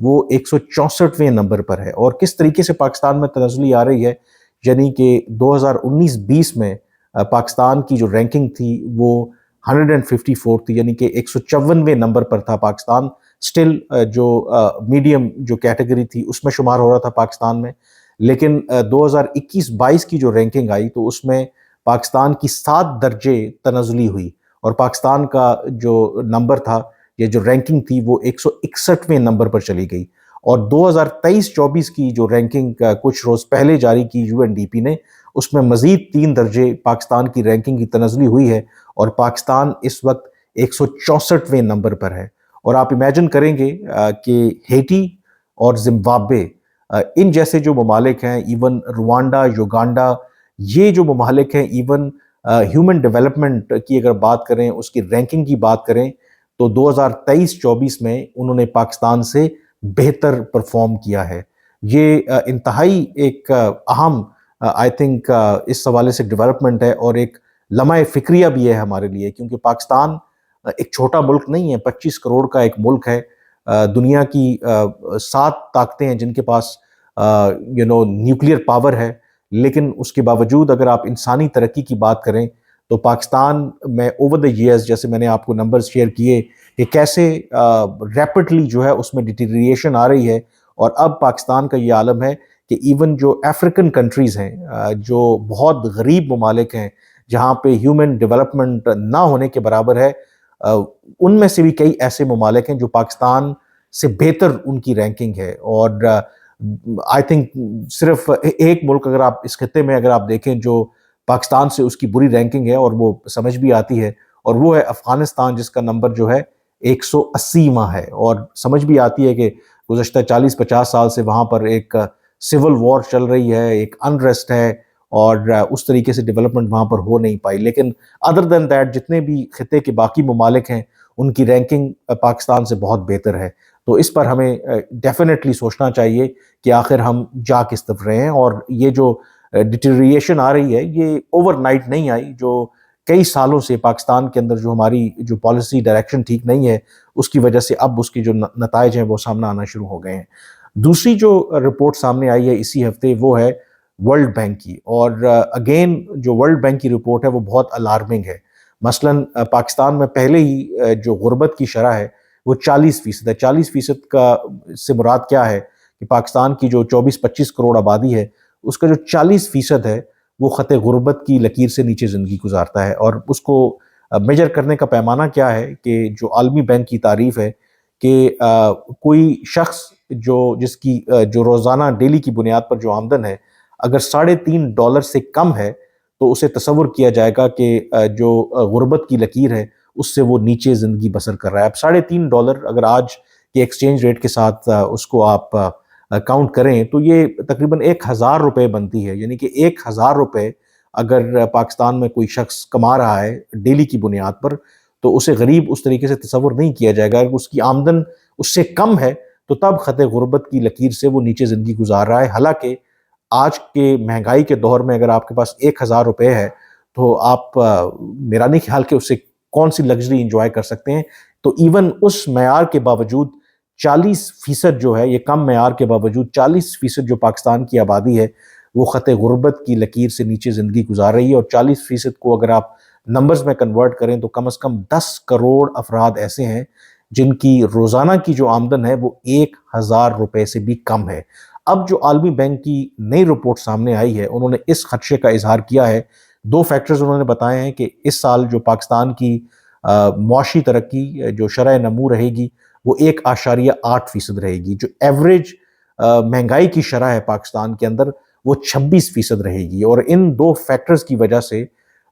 وہ 164ویں نمبر پر ہے. اور کس طریقے سے پاکستان میں تنزلی آ رہی ہے، یعنی کہ 2019-20 میں پاکستان کی جو رینکنگ تھی وہ 154 تھی، یعنی کہ 154ویں نمبر پر تھا پاکستان. سٹل جو میڈیم جو کیٹیگری تھی اس میں شمار ہو رہا تھا پاکستان میں. لیکن 2021-22 کی جو رینکنگ آئی تو اس میں پاکستان کی 7 درجے تنزلی ہوئی، اور پاکستان کا جو نمبر تھا، یہ جو رینکنگ تھی، وہ 161ویں نمبر پر چلی گئی. اور 2023-24 کی جو رینکنگ کچھ روز پہلے جاری کی UNDP نے، اس میں مزید 3 درجے پاکستان کی رینکنگ کی تنزلی ہوئی ہے، اور پاکستان اس وقت 164ویں نمبر پر ہے. اور آپ امیجن کریں گے کہ ہیٹی اور زمبابوے ان جیسے جو ممالک ہیں، ایون روانڈا، یوگانڈا، یہ جو ممالک ہیں، ایون ہیومن ڈیولپمنٹ کی اگر بات کریں، اس کی رینکنگ کی بات کریں، تو 2023-24 میں انہوں نے پاکستان سے بہتر پرفارم کیا ہے. یہ انتہائی ایک اہم آئی تھنک اس حوالے سے ڈیولپمنٹ ہے، اور ایک لمحہ فکریہ بھی ہے ہمارے لیے، کیونکہ پاکستان ایک چھوٹا ملک نہیں ہے، 25 کروڑ کا ایک ملک ہے. دنیا کی 7 طاقتیں ہیں جن کے پاس نیوکلیئر پاور ہے، لیکن اس کے باوجود اگر آپ انسانی ترقی کی بات کریں تو پاکستان میں اوور دا ایئرز، جیسے میں نے آپ کو نمبرز شیئر کیے کہ کیسے ریپڈلی جو ہے اس میں ڈیٹیریشن آ رہی ہے. اور اب پاکستان کا یہ عالم ہے کہ ایون جو افریقن کنٹریز ہیں، جو بہت غریب ممالک ہیں، جہاں پہ ہیومن ڈیولپمنٹ نہ ہونے کے برابر ہے، ان میں سے بھی کئی ایسے ممالک ہیں جو پاکستان سے بہتر ان کی رینکنگ ہے. اور آئی تھنک صرف ایک ملک اگر آپ اس خطے میں اگر آپ دیکھیں جو پاکستان سے اس کی بری رینکنگ ہے، اور وہ سمجھ بھی آتی ہے، اور وہ ہے افغانستان، جس کا نمبر جو ہے 180واں ہے. اور سمجھ بھی آتی ہے کہ گزشتہ 40-50 سال سے وہاں پر ایک سول وار چل رہی ہے، ایک انریسٹ ہے، اور اس طریقے سے ڈیولپمنٹ وہاں پر ہو نہیں پائی. لیکن ادر دین دیٹ جتنے بھی خطے کے باقی ممالک ہیں ان کی رینکنگ پاکستان سے بہت بہتر ہے. تو اس پر ہمیں ڈیفینیٹلی سوچنا چاہیے کہ آخر ہم جا کس طرف رہے ہیں. اور یہ جو ڈیٹیریشن آ رہی ہے یہ اوور نائٹ نہیں آئی، جو کئی سالوں سے پاکستان کے اندر جو ہماری جو پالیسی ڈائریکشن ٹھیک نہیں ہے، اس کی وجہ سے اب اس کی جو نتائج ہیں وہ سامنے آنا شروع ہو گئے ہیں. دوسری جو رپورٹ سامنے آئی ہے اسی ہفتے وہ ہے ورلڈ بینک کی. اور اگین جو ورلڈ بینک کی رپورٹ ہے وہ بہت الارمنگ ہے. مثلاً پاکستان میں پہلے ہی جو غربت کی شرح ہے وہ 40% ہے. 40% کا سے مراد کیا ہے کہ پاکستان کی جو 24-25 کروڑ آبادی ہے، اس کا جو 40% ہے وہ خط غربت کی لکیر سے نیچے زندگی گزارتا ہے. اور اس کو میجر کرنے کا پیمانہ کیا ہے کہ جو عالمی بینک کی تعریف ہے کہ کوئی شخص جس کی جو روزانہ ڈیلی کی بنیاد پر جو آمدن ہے اگر $3.5 سے کم ہے تو اسے تصور کیا جائے گا کہ جو غربت کی لکیر ہے اس سے وہ نیچے زندگی بسر کر رہا ہے. اب $3.5 اگر آج کے ایکسچینج ریٹ کے ساتھ اس کو آپ کاؤنٹ کریں تو یہ تقریباً 1,000 روپے بنتی ہے. یعنی کہ 1,000 روپے اگر پاکستان میں کوئی شخص کما رہا ہے ڈیلی کی بنیاد پر تو اسے غریب اس طریقے سے تصور نہیں کیا جائے گا. اگر اس کی آمدن اس سے کم ہے تو تب خط غربت کی لکیر سے وہ نیچے زندگی گزار رہا ہے. حالانکہ آج کے مہنگائی کے دور میں اگر آپ کے پاس 1,000 روپے ہے تو آپ میرا نہیں خیال کہ اس سے کون سی لگژری انجوائے کر سکتے ہیں. تو ایون اس معیار کے باوجود 40% جو ہے، یہ کم معیار کے باوجود 40% جو پاکستان کی آبادی ہے وہ خط غربت کی لکیر سے نیچے زندگی گزار رہی ہے. اور 40% کو اگر آپ نمبرز میں کنورٹ کریں تو کم از کم 10 کروڑ افراد ایسے ہیں جن کی روزانہ کی جو آمدن ہے وہ 1,000 روپے سے بھی کم ہے. اب جو عالمی بینک کی نئی رپورٹ سامنے آئی ہے انہوں نے اس خدشے کا اظہار کیا ہے. 2 فیکٹرز انہوں نے بتائے ہیں کہ اس سال جو پاکستان کی معاشی ترقی جو شرح نمو رہے گی وہ 1.8% رہے گی. جو ایوریج مہنگائی کی شرح ہے پاکستان کے اندر وہ 26% رہے گی. اور ان 2 فیکٹرز کی وجہ سے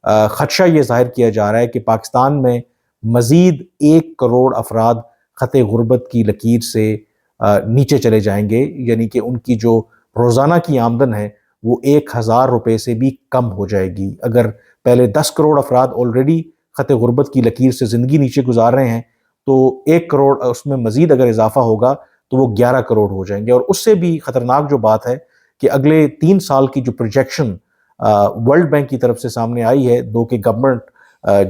خدشہ یہ ظاہر کیا جا رہا ہے کہ پاکستان میں مزید 1 کروڑ افراد خط غربت کی لکیر سے نیچے چلے جائیں گے. یعنی کہ ان کی جو روزانہ کی آمدن ہے وہ 1,000 روپے سے بھی کم ہو جائے گی. اگر پہلے 10 کروڑ افراد آلریڈی خط غربت کی لکیر سے زندگی نیچے گزار رہے ہیں تو 1 کروڑ اس میں مزید اگر اضافہ ہوگا تو وہ 11 کروڑ ہو جائیں گے. اور اس سے بھی خطرناک جو بات ہے کہ اگلے 3 سال کی جو پروجیکشن ورلڈ بینک کی طرف سے سامنے آئی ہے، دو کہ گورنمنٹ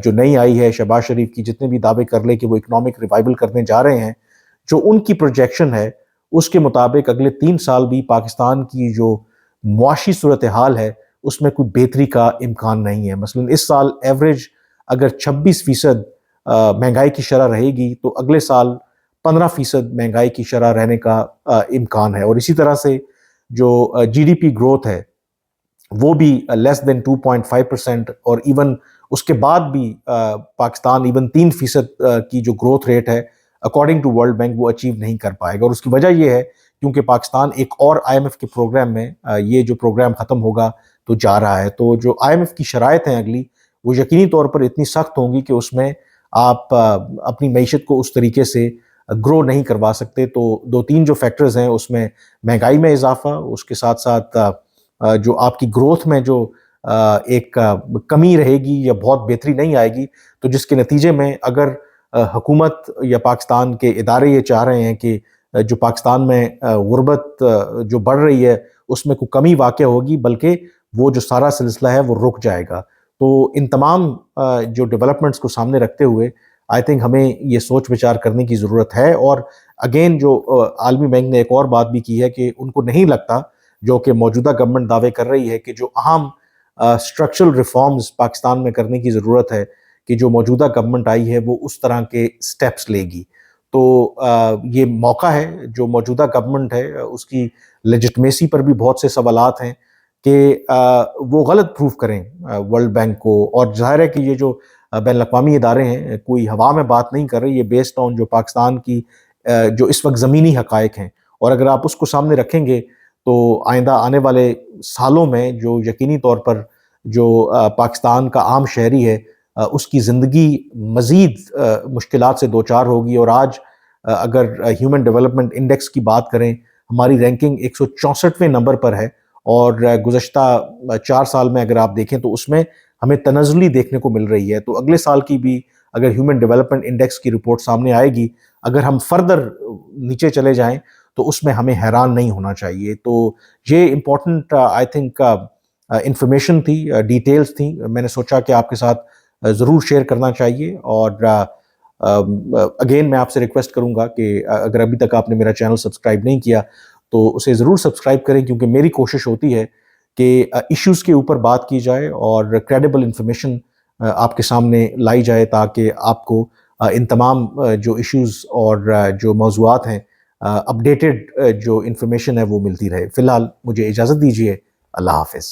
جو نئی آئی ہے شہباز شریف کی، جتنے بھی دعوے کر لے کہ وہ اکنامک ریوائول کرنے جا رہے ہیں، جو ان کی پروجیکشن ہے اس کے مطابق اگلے 3 سال بھی پاکستان کی جو معاشی صورتحال ہے اس میں کوئی بہتری کا امکان نہیں ہے. مثلا اس سال ایوریج اگر 26% مہنگائی کی شرح رہے گی تو اگلے سال 15% مہنگائی کی شرح رہنے کا امکان ہے. اور اسی طرح سے جو جی ڈی پی گروتھ ہے وہ بھی لیس دین 2.5%، اور ایون اس کے بعد بھی پاکستان ایون 3% کی جو گروتھ ریٹ ہے اکارڈنگ ٹو ورلڈ بینک وہ اچیو نہیں کر پائے گا. اور اس کی وجہ یہ ہے کیونکہ پاکستان ایک اور آئی ایم ایف کے پروگرام میں، یہ جو پروگرام ختم ہوگا تو جا رہا ہے. تو جو آئی ایم ایف کی شرائط ہیں اگلی، وہ یقینی طور پر اتنی سخت ہوں گی کہ اس میں آپ اپنی معیشت کو اس طریقے سے گرو نہیں کروا سکتے. تو 2-3 جو فیکٹرز ہیں اس میں مہنگائی میں اضافہ، اس کے ساتھ ساتھ جو آپ کی گروتھ میں جو ایک کمی رہے گی یا بہت بہتری نہیں آئے گی، تو جس کے نتیجے میں اگر حکومت یا پاکستان کے ادارے یہ چاہ رہے ہیں کہ جو پاکستان میں غربت جو بڑھ رہی ہے اس میں کوئی کمی واقع ہوگی، بلکہ وہ جو سارا سلسلہ ہے وہ رک جائے گا. تو ان تمام جو ڈیولپمنٹس کو سامنے رکھتے ہوئے آئی تھنک ہمیں یہ سوچ بچار کرنے کی ضرورت ہے. اور اگین جو عالمی بینک نے ایک اور بات بھی کی ہے کہ ان کو نہیں لگتا، جو کہ موجودہ گورنمنٹ دعوے کر رہی ہے، کہ جو اہم اسٹرکچرل ریفارمز پاکستان میں کرنے کی ضرورت ہے کہ جو موجودہ گورنمنٹ آئی ہے وہ اس طرح کے سٹیپس لے گی. تو یہ موقع ہے، جو موجودہ گورنمنٹ ہے اس کی لیجٹمیسی پر بھی بہت سے سوالات ہیں کہ وہ غلط پروف کریں ورلڈ بینک کو. اور ظاہر ہے کہ یہ جو بین الاقوامی ادارے ہیں کوئی ہوا میں بات نہیں کر رہے، یہ بیسڈ آن جو پاکستان کی جو اس وقت زمینی حقائق ہیں. اور اگر آپ اس کو سامنے رکھیں گے تو آئندہ آنے والے سالوں میں جو یقینی طور پر جو پاکستان کا عام شہری ہے اس کی زندگی مزید مشکلات سے دوچار ہوگی. اور آج اگر ہیومن ڈیولپمنٹ انڈیکس کی بات کریں، ہماری رینکنگ 164ویں نمبر پر ہے، اور گزشتہ 4 سال میں اگر آپ دیکھیں تو اس میں ہمیں تنزلی دیکھنے کو مل رہی ہے. تو اگلے سال کی بھی اگر ہیومن ڈیولپمنٹ انڈیکس کی رپورٹ سامنے آئے گی، اگر ہم فردر نیچے چلے جائیں تو اس میں ہمیں حیران نہیں ہونا چاہیے. تو یہ امپورٹنٹ آئی تھنک انفارمیشن تھی، ڈیٹیلز تھیں، میں نے سوچا کہ آپ کے ساتھ ضرور شیئر کرنا چاہیے. اور اگین میں آپ سے ریکویسٹ کروں گا کہ اگر ابھی تک آپ نے میرا چینل سبسکرائب نہیں کیا تو اسے ضرور سبسکرائب کریں، کیونکہ میری کوشش ہوتی ہے کہ ایشوز کے اوپر بات کی جائے اور کریڈیبل انفارمیشن آپ کے سامنے لائی جائے، تاکہ آپ کو ان تمام جو ایشوز اور جو موضوعات ہیں اپڈیٹڈ جو انفارمیشن ہے وہ ملتی رہے. فی الحال مجھے اجازت دیجیے. اللہ حافظ.